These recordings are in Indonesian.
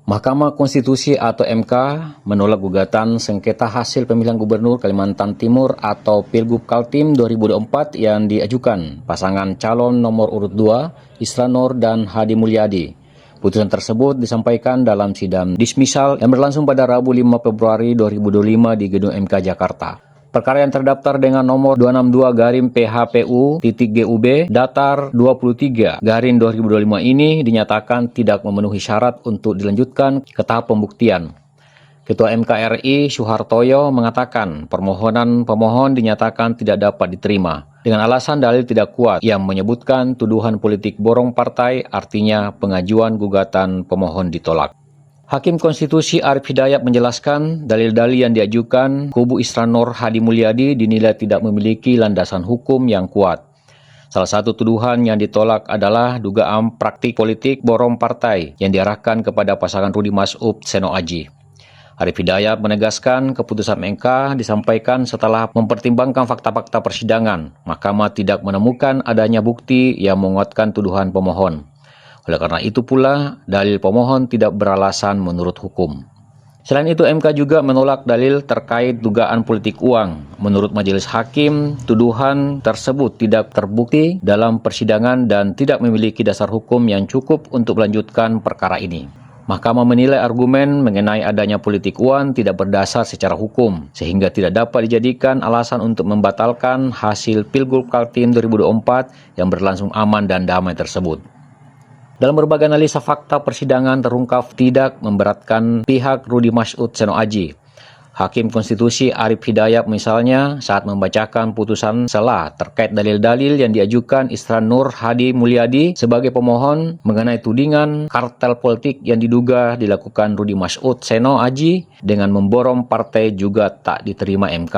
Mahkamah Konstitusi atau MK menolak gugatan sengketa hasil pemilihan gubernur Kalimantan Timur atau Pilgub Kaltim 2024 yang diajukan pasangan calon nomor urut 2 Isra Nur dan Hadi Mulyadi. Putusan tersebut disampaikan dalam sidang dismisal yang berlangsung pada Rabu 5 Februari 2025 di Gedung MK Jakarta. Perkara yang terdaftar dengan nomor 262-PHPU-GUB datar 23-2025 ini dinyatakan tidak memenuhi syarat untuk dilanjutkan ke tahap pembuktian. Ketua MK RI Suhartoyo mengatakan permohonan pemohon dinyatakan tidak dapat diterima dengan alasan dalil tidak kuat yang menyebutkan tuduhan politik borong partai, artinya pengajuan gugatan pemohon ditolak. Hakim Konstitusi Arif Hidayat menjelaskan dalil-dalil yang diajukan kubu Isra Nur Hadi Mulyadi dinilai tidak memiliki landasan hukum yang kuat. Salah satu tuduhan yang ditolak adalah dugaan praktik politik borong partai yang diarahkan kepada pasangan Rudi Mas'ud Seno Aji. Arif Hidayat menegaskan keputusan MK disampaikan setelah mempertimbangkan fakta-fakta persidangan. Mahkamah tidak menemukan adanya bukti yang menguatkan tuduhan pemohon. Oleh karena itu pula, dalil pemohon tidak beralasan menurut hukum. Selain itu, MK juga menolak dalil terkait dugaan politik uang. Menurut majelis hakim, tuduhan tersebut tidak terbukti dalam persidangan dan tidak memiliki dasar hukum yang cukup untuk melanjutkan perkara ini. Mahkamah menilai argumen mengenai adanya politik uang tidak berdasar secara hukum, sehingga tidak dapat dijadikan alasan untuk membatalkan hasil Pilgub Kaltim 2024 yang berlangsung aman dan damai tersebut. Dalam berbagai analisa fakta persidangan terungkap tidak memberatkan pihak Rudi Mas'ud Seno Aji. Hakim Konstitusi Arif Hidayat misalnya saat membacakan putusan sela terkait dalil-dalil yang diajukan Isra Nur Hadi Mulyadi sebagai pemohon mengenai tudingan kartel politik yang diduga dilakukan Rudi Mas'ud Seno Aji dengan memborong partai juga tak diterima MK.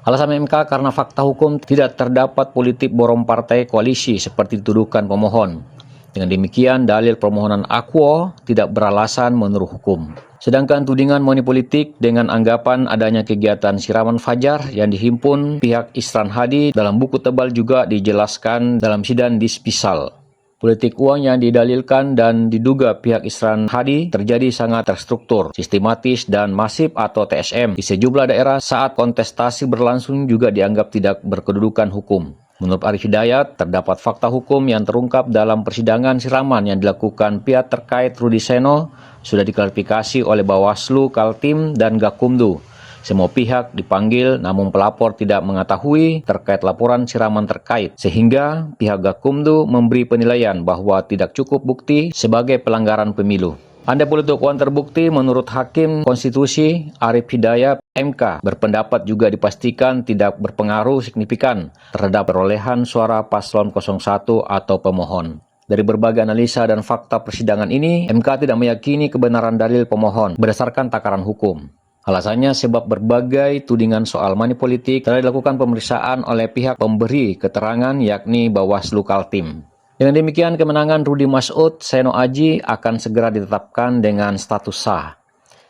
Alasan MK karena fakta hukum tidak terdapat politik borong partai koalisi seperti dituduhkan pemohon. Dengan demikian, dalil permohonan akuo tidak beralasan menurut hukum. Sedangkan tudingan politik dengan anggapan adanya kegiatan siraman fajar yang dihimpun pihak Isran Hadi dalam buku tebal juga dijelaskan dalam sidang dispisal. Politik uang yang didalilkan dan diduga pihak Isran Hadi terjadi sangat terstruktur, sistematis, dan masif atau TSM di sejumlah daerah saat kontestasi berlangsung juga dianggap tidak berkedudukan hukum. Menurut Arif Hidayat, terdapat fakta hukum yang terungkap dalam persidangan siraman yang dilakukan pihak terkait Rudi Seno sudah diklarifikasi oleh Bawaslu, Kaltim, dan Gakumdu. Semua pihak dipanggil namun pelapor tidak mengetahui terkait laporan siraman terkait, sehingga pihak Gakumdu memberi penilaian bahwa tidak cukup bukti sebagai pelanggaran pemilu. Andai politik uang terbukti, menurut Hakim Konstitusi Arif Hidayat, MK berpendapat juga dipastikan tidak berpengaruh signifikan terhadap perolehan suara paslon 01 atau pemohon. Dari berbagai analisa dan fakta persidangan ini, MK tidak meyakini kebenaran dalil pemohon berdasarkan takaran hukum. Alasannya sebab berbagai tudingan soal money politik telah dilakukan pemeriksaan oleh pihak pemberi keterangan yakni Bawaslu Kaltim. Dengan demikian, kemenangan Rudi Mas'ud Seno Aji akan segera ditetapkan dengan status sah.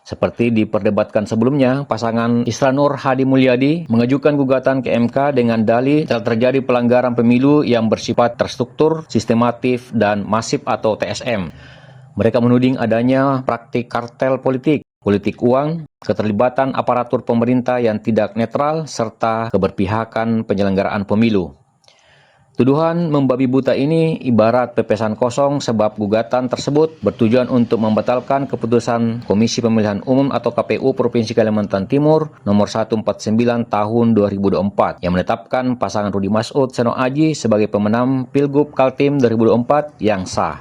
Seperti diperdebatkan sebelumnya, pasangan Isra Nur Hadi Mulyadi mengajukan gugatan ke MK dengan dalih telah terjadi pelanggaran pemilu yang bersifat terstruktur, sistematif, dan masif atau TSM. Mereka menuding adanya praktik kartel politik uang, keterlibatan aparatur pemerintah yang tidak netral, serta keberpihakan penyelenggaraan pemilu. Tuduhan membabi buta ini ibarat pepesan kosong sebab gugatan tersebut bertujuan untuk membatalkan keputusan Komisi Pemilihan Umum atau KPU Provinsi Kalimantan Timur nomor 149 tahun 2024 yang menetapkan pasangan Rudi Mas'ud Seno Aji sebagai pemenang Pilgub Kaltim 2024 yang sah.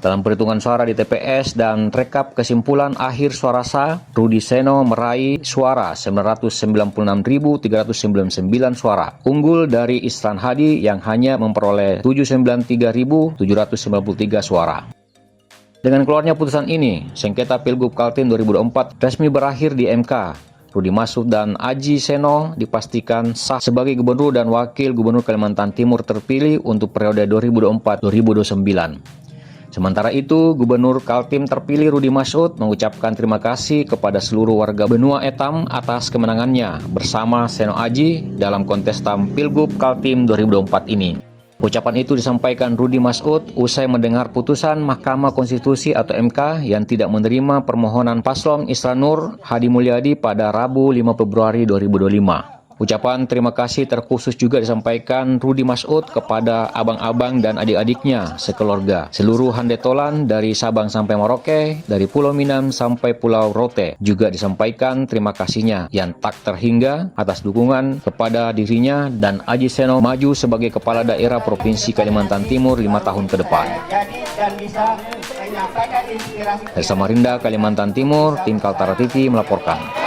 Dalam perhitungan suara di TPS dan rekap kesimpulan akhir suara sah, Rudi Seno meraih suara 996.399 suara, unggul dari Isran Hadi yang hanya memperoleh 793.793 suara. Dengan keluarnya putusan ini, sengketa Pilgub Kaltim 2024 resmi berakhir di MK. Rudi Mas'ud dan Aji Seno dipastikan sah sebagai gubernur dan wakil gubernur Kalimantan Timur terpilih untuk periode 2024-2029. Sementara itu, Gubernur Kaltim terpilih Rudi Mas'ud mengucapkan terima kasih kepada seluruh warga Benua Etam atas kemenangannya bersama Seno Aji dalam kontestan Pilgub Kaltim 2024 ini. Ucapan itu disampaikan Rudi Masud usai mendengar putusan Mahkamah Konstitusi atau MK yang tidak menerima permohonan paslon Isra Nur Hadi Mulyadi pada Rabu 5 Februari 2025. Ucapan terima kasih terkhusus juga disampaikan Rudi Masud kepada abang-abang dan adik-adiknya sekeluarga, seluruh handetolan dari Sabang sampai Merauke, dari Pulau Minam sampai Pulau Rote. Juga disampaikan terima kasihnya yang tak terhingga atas dukungan kepada dirinya dan Aji Seno maju sebagai Kepala Daerah Provinsi Kalimantan Timur 5 tahun ke depan. Dari Samarinda, Kalimantan Timur, tim Kaltara TV melaporkan.